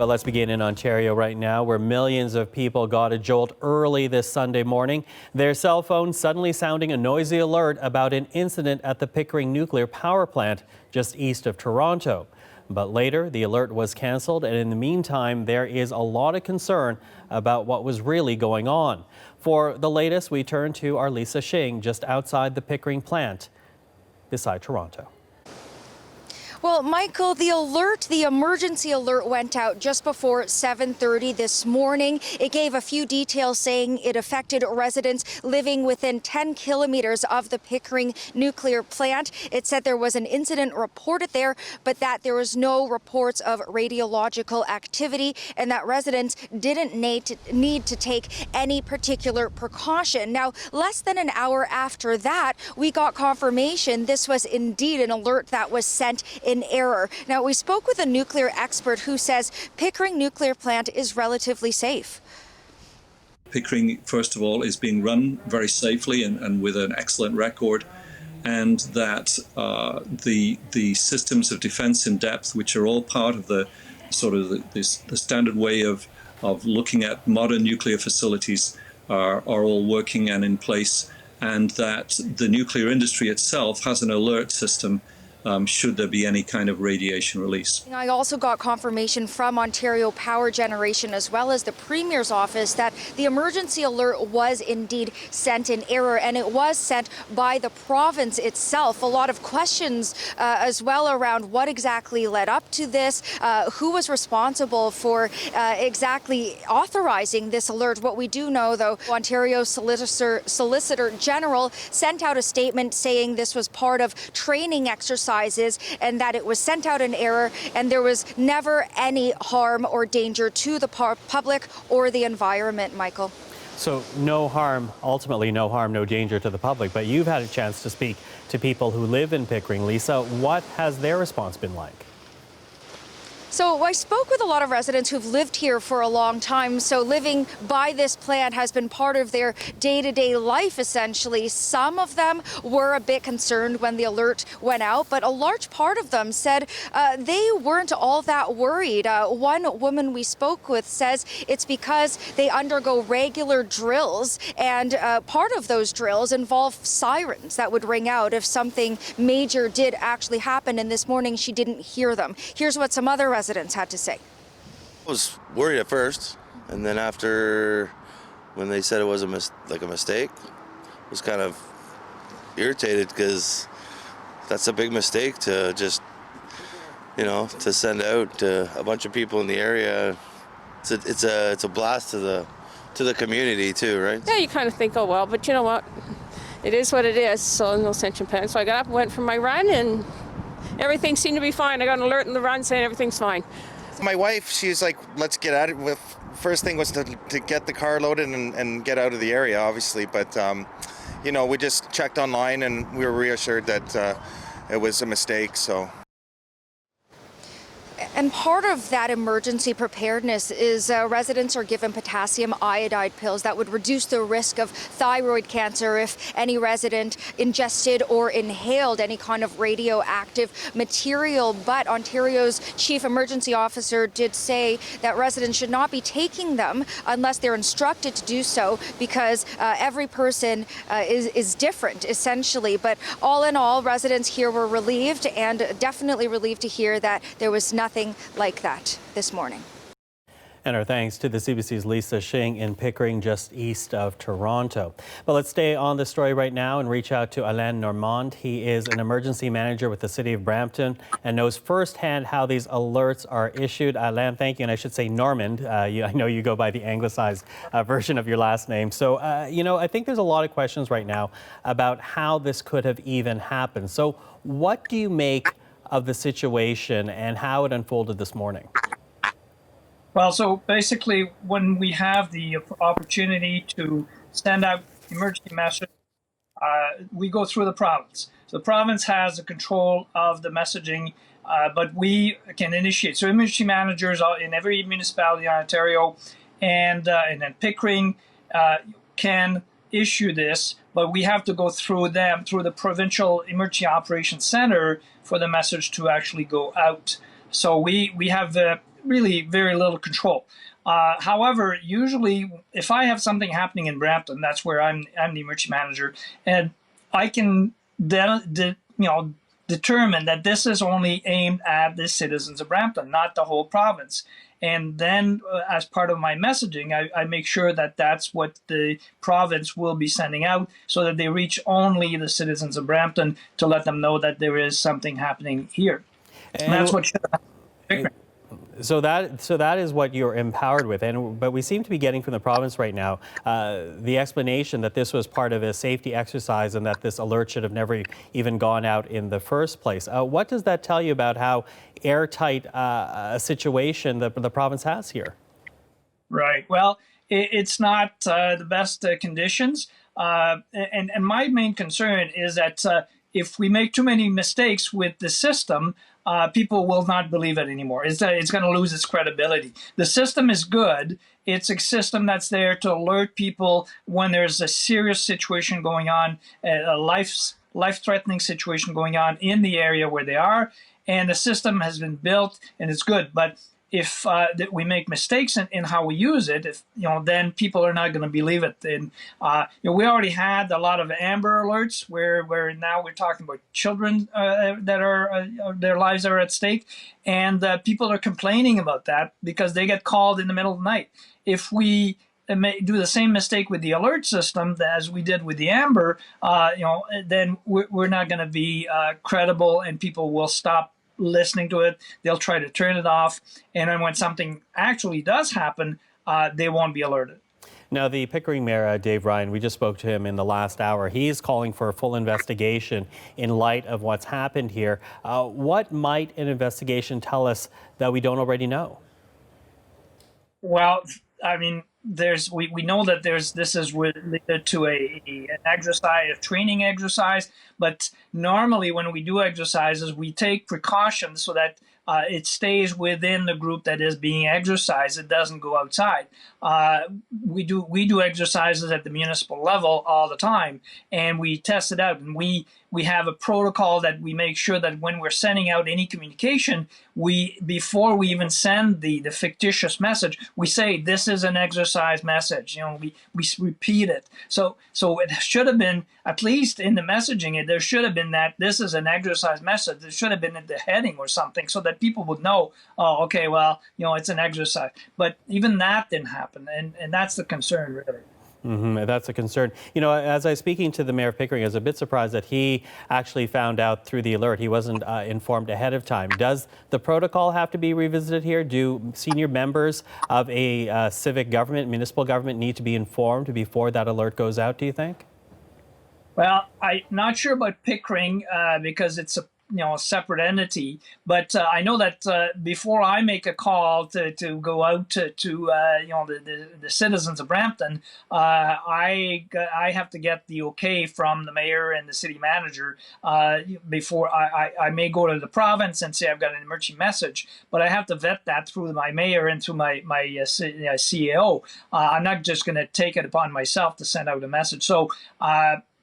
But let's begin in Ontario right now, where millions of people got a jolt early this Sunday morning. Their cell phones suddenly sounding a noisy alert about an incident at the Pickering nuclear power plant just east of Toronto. But later, the alert was cancelled, and in the meantime, there is a lot of concern about what was really going on. For the latest, we turn to our Lisa Shing just outside the Pickering plant beside Toronto. Well, Michael, the emergency alert went out just before 7:30 this morning. It gave a few details saying it affected residents living within 10 kilometers of the Pickering nuclear plant. It said there was an incident reported there, but that there was no reports of radiological activity and that residents didn't need to take any particular precaution. Now, less than an hour after that, we got confirmation this was indeed an alert that was sent in error. Now, we spoke with a nuclear expert who says Pickering nuclear plant is relatively safe. Pickering, first of all, is being run very safely and with an excellent record, and that the systems of defense in depth, which are all part of the standard way of looking at modern nuclear facilities, are all working and in place, and that the nuclear industry itself has an alert system should there be any kind of radiation release. I also got confirmation from Ontario Power Generation as well as the Premier's office that the emergency alert was indeed sent in error, and it was sent by the province itself. A lot of questions as well around what exactly led up to this, who was responsible for exactly authorizing this alert. What we do know, though, Ontario Solicitor General sent out a statement saying this was part of training exercises and that it was sent out in error and there was never any harm or danger to the public or the environment, Michael. So no harm, ultimately no harm, no danger to the public, but you've had a chance to speak to people who live in Pickering. Lisa, what has their response been like? So I spoke with a lot of residents who've lived here for a long time. So living by this plant has been part of their day-to-day life, essentially. Some of them were a bit concerned when the alert went out, but a large part of them said they weren't all that worried. One woman we spoke with says it's because they undergo regular drills, and part of those drills involve sirens that would ring out if something major did actually happen. And this morning she didn't hear them. Here's what some other residents had to say. I was worried at first, and then after, when they said it was a mistake, I was kind of irritated because that's a big mistake to just, to send out to a bunch of people in the area. It's a blast to the community too, right? Yeah, you kind of think, oh well, but you know what? It is what it is. So no sense in panic. So I got up and went for my run, and everything seemed to be fine. I got an alert in the run saying everything's fine. My wife, she's like, let's get at it. First thing was to get the car loaded and get out of the area, obviously. But, we just checked online and we were reassured that it was a mistake, so. And part of that emergency preparedness is residents are given potassium iodide pills that would reduce the risk of thyroid cancer if any resident ingested or inhaled any kind of radioactive material. But Ontario's chief emergency officer did say that residents should not be taking them unless they're instructed to do so, because every person is different, essentially. But all in all, residents here were relieved, and definitely relieved to hear that there was nothing like that this morning. And our thanks to the CBC's Lisa Shing in Pickering, just east of Toronto. But let's stay on the story right now and reach out to Alain Normand. He is an emergency manager with the city of Brampton and knows firsthand how these alerts are issued. Alain, thank you. And I should say Normand. I know you go by the anglicized version of your last name. So, I think there's a lot of questions right now about how this could have even happened. So what do you make of the situation and how it unfolded this morning? Well, so basically, when we have the opportunity to send out emergency message, we go through the province. So the province has the control of the messaging, but we can initiate. So emergency managers in every municipality in Ontario and then Pickering can issue this, but we have to go through them, through the Provincial Emergency Operations Center for the message to actually go out. So we have really very little control. However, usually if I have something happening in Brampton, that's where I'm the emergency manager, and I can determine that this is only aimed at the citizens of Brampton, not the whole province. And then as part of my messaging, I make sure that that's what the province will be sending out so that they reach only the citizens of Brampton to let them know that there is something happening here. And that's what should happen. So that is what you're empowered with, but we seem to be getting from the province right now the explanation that this was part of a safety exercise and that this alert should have never even gone out in the first place. What does that tell you about how airtight a situation that the province has here? Right. Well, it's not the best conditions, and my main concern is that if we make too many mistakes with the system, people will not believe it anymore. It's going to lose its credibility. The system is good. It's a system that's there to alert people when there's a serious situation going on, a life-threatening situation going on in the area where they are. And the system has been built and it's good. But if we make mistakes in how we use it, then people are not going to believe it. And we already had a lot of Amber Alerts where now we're talking about children that are their lives are at stake, and people are complaining about that because they get called in the middle of the night. If we do the same mistake with the alert system as we did with the Amber, then we're not going to be credible, and people will stop listening to it. They'll try to turn it off, and then when something actually does happen, they won't be alerted. Now, the Pickering Mayor, Dave Ryan, we just spoke to him in the last hour. He's calling for a full investigation in light of what's happened here. What might an investigation tell us that we don't already know? Well, I mean, we know that this is related to an exercise, a training exercise, but normally when we do exercises, we take precautions so that it stays within the group that is being exercised. It doesn't go outside. We do exercises at the municipal level all the time, and we test it out, and we have a protocol that we make sure that when we're sending out any communication, before we even send the fictitious message, we say this is an exercise message. We repeat it. So it should have been, at least in the messaging, there should have been that this is an exercise message. It should have been at the heading or something so that people would know, oh, okay, well, it's an exercise. But even that didn't happen, and that's the concern, really. Mm-hmm. That's a concern. As I was speaking to the mayor of Pickering, I was a bit surprised that he actually found out through the alert. He wasn't informed ahead of time. Does the protocol have to be revisited here? Do senior members of a civic government, municipal government, need to be informed before that alert goes out, do you think? Well, I'm not sure about Pickering because it's a separate entity. But I know that before I make a call to go out to the citizens of Brampton, I have to get the okay from the mayor and the city manager before I may go to the province and say I've got an emergency message. But I have to vet that through my mayor and through my CEO. I'm not just going to take it upon myself to send out a message. So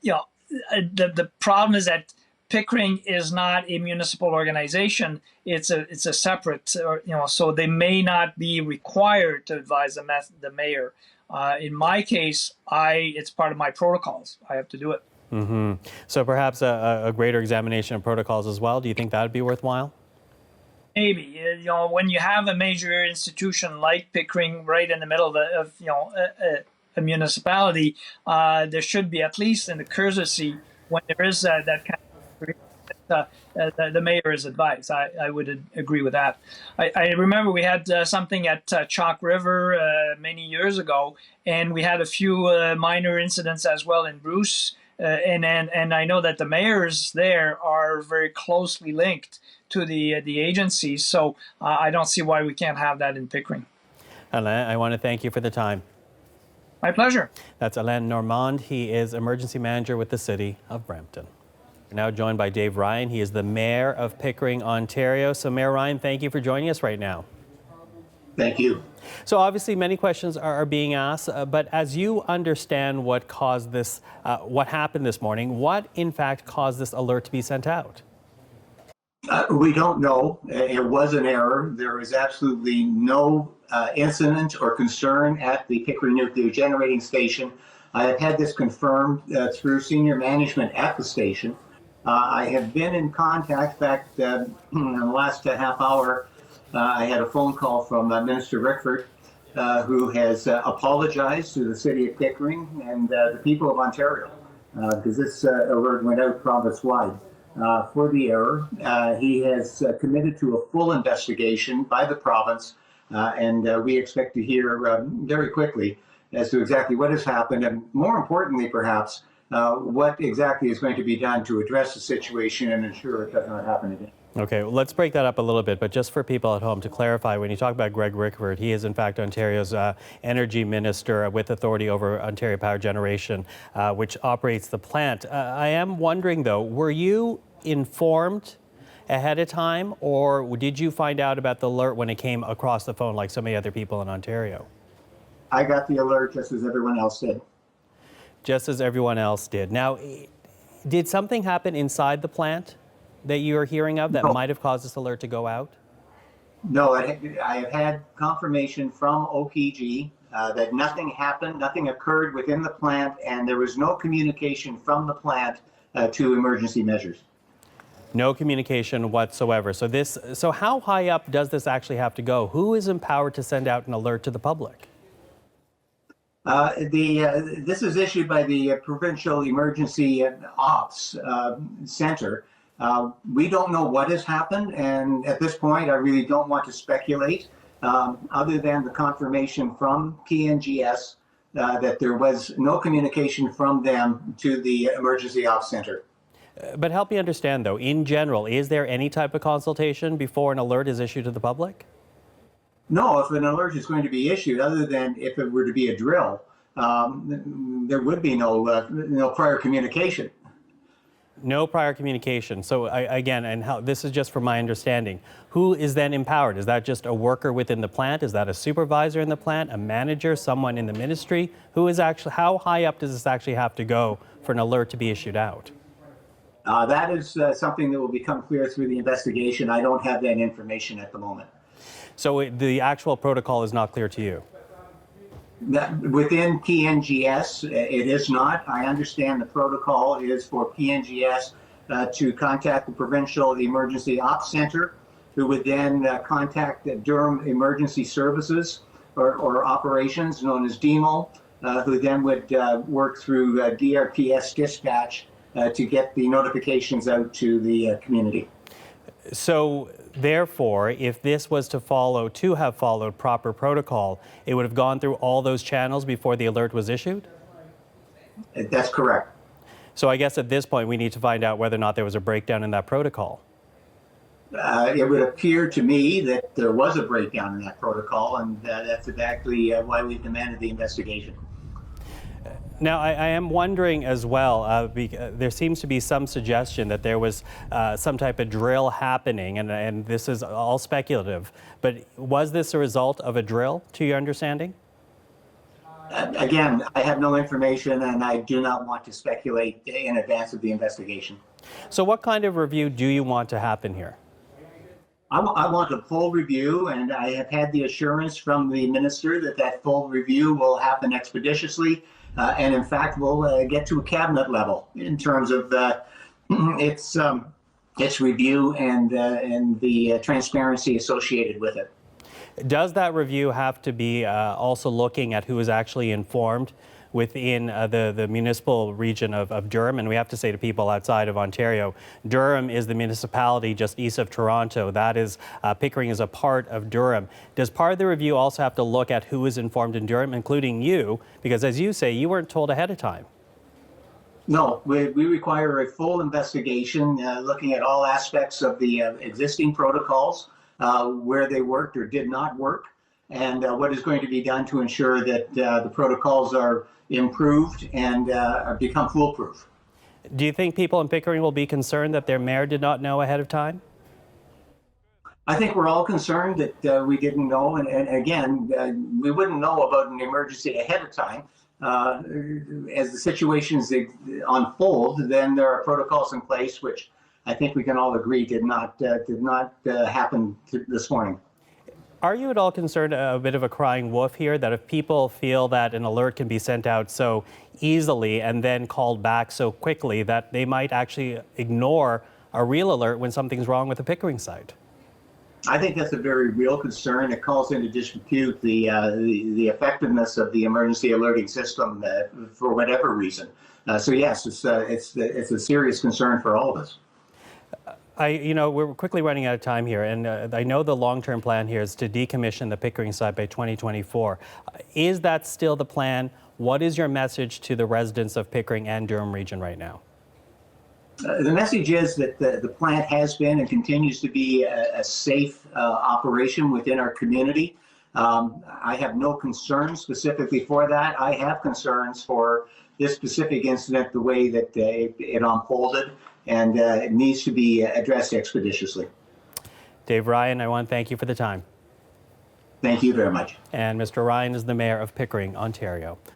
the problem is that Pickering is not a municipal organization. It's a separate, so they may not be required to advise the mayor. In my case, it's part of my protocols. I have to do it. Mm-hmm. So perhaps a greater examination of protocols as well. Do you think that would be worthwhile? Maybe. When you have a major institution like Pickering right in the middle of a municipality, there should be at least in the courtesy when there is that kind of the mayor is advised. I would agree with that. I remember we had something at Chalk River many years ago, and we had a few minor incidents as well in Bruce. And I know that the mayors there are very closely linked to the agencies, so I don't see why we can't have that in Pickering. Alain, I want to thank you for the time. My pleasure. That's Alain Normand. He is emergency manager with the city of Brampton. We're now joined by Dave Ryan. He is the mayor of Pickering, Ontario. So Mayor Ryan, thank you for joining us right now. Thank you. So obviously many questions are being asked, but as you understand what caused this, what happened this morning, what in fact caused this alert to be sent out? We don't know. It was an error. There is absolutely no incident or concern at the Pickering Nuclear Generating Station. I have had this confirmed through senior management at the station. I have been in contact. In fact, in the last half hour, I had a phone call from Minister Rickford, who has apologized to the city of Pickering and the people of Ontario, because this alert went out province-wide. For the error. He has committed to a full investigation by the province, and we expect to hear very quickly as to exactly what has happened, and more importantly, perhaps, what exactly is going to be done to address the situation and ensure it does not happen again. Okay, well, let's break that up a little bit, but just for people at home to clarify, when you talk about Greg Rickford, he is in fact Ontario's energy minister with authority over Ontario Power Generation, which operates the plant. I am wondering though, were you informed ahead of time, or did you find out about the alert when it came across the phone like so many other people in Ontario? I got the alert just as everyone else did. Just as everyone else did. Now, did something happen inside the plant that you're hearing of that might have caused this alert to go out? No, I have had confirmation from OPG that nothing happened, nothing occurred within the plant, and there was no communication from the plant to emergency measures. No communication whatsoever. So how high up does this actually have to go? Who is empowered to send out an alert to the public? This is issued by the Provincial Emergency Ops Center. We don't know what has happened, and at this point, I really don't want to speculate, other than the confirmation from PNGS that there was no communication from them to the Emergency Ops Center. But help me understand, though, in general, is there any type of consultation before an alert is issued to the public? No, if an alert is going to be issued, other than if it were to be a drill, there would be no prior communication. No prior communication. So again, and this is just from my understanding, who is then empowered? Is that just a worker within the plant? Is that a supervisor in the plant, a manager, someone in the ministry? Who is actually, how high up does this actually have to go for an alert to be issued out? That is something that will become clear through the investigation. I don't have that information at the moment. So the actual protocol is not clear to you? Within PNGS, it is not. I understand the protocol is for PNGS to contact the Provincial Emergency Ops Center, who would then contact the Durham Emergency Services or Operations, known as DEMO, who then would work through DRPS dispatch to get the notifications out to the community. So therefore, if this was to have followed proper protocol, it would have gone through all those channels before the alert was issued? That's correct. So I guess at this point, we need to find out whether or not there was a breakdown in that protocol. It would appear to me that there was a breakdown in that protocol, and that's exactly why we've demanded the investigation. Now, I am wondering as well, there seems to be some suggestion that there was some type of drill happening, and this is all speculative, but was this a result of a drill, to your understanding? Again, I have no information, and I do not want to speculate in advance of the investigation. So what kind of review do you want to happen here? I want a full review, and I have had the assurance from the minister that full review will happen expeditiously. And in fact, we'll get to a cabinet level in terms of its review and the transparency associated with it. Does that review have to be also looking at who is actually informed within the municipal region of Durham? And we have to say to people outside of Ontario, Durham is the municipality just east of Toronto. That is, Pickering is a part of Durham. Does part of the review also have to look at who is informed in Durham, including you? Because as you say, you weren't told ahead of time. No, we require a full investigation looking at all aspects of the existing protocols, where they worked or did not work, and what is going to be done to ensure that the protocols are improved and become foolproof. Do you think people in Pickering will be concerned that their mayor did not know ahead of time? I think we're all concerned that we didn't know, and again, we wouldn't know about an emergency ahead of time. As the situations unfold, then there are protocols in place which I think we can all agree did not happen this morning. Are you at all concerned a bit of a crying wolf here, that if people feel that an alert can be sent out so easily and then called back so quickly that they might actually ignore a real alert when something's wrong with the Pickering site? I think that's a very real concern. It calls into disrepute the effectiveness of the emergency alerting system for whatever reason. So yes, it's a serious concern for all of us. We're quickly running out of time here, and I know the long-term plan here is to decommission the Pickering site by 2024. Is that still the plan? What is your message to the residents of Pickering and Durham region right now? The message is that the plant has been and continues to be a safe operation within our community. I have no concerns specifically for that. I have concerns for this specific incident, the way that it unfolded, and it needs to be addressed expeditiously. Dave Ryan, I want to thank you for the time. Thank you very much. And Mr. Ryan is the Mayor of Pickering, Ontario.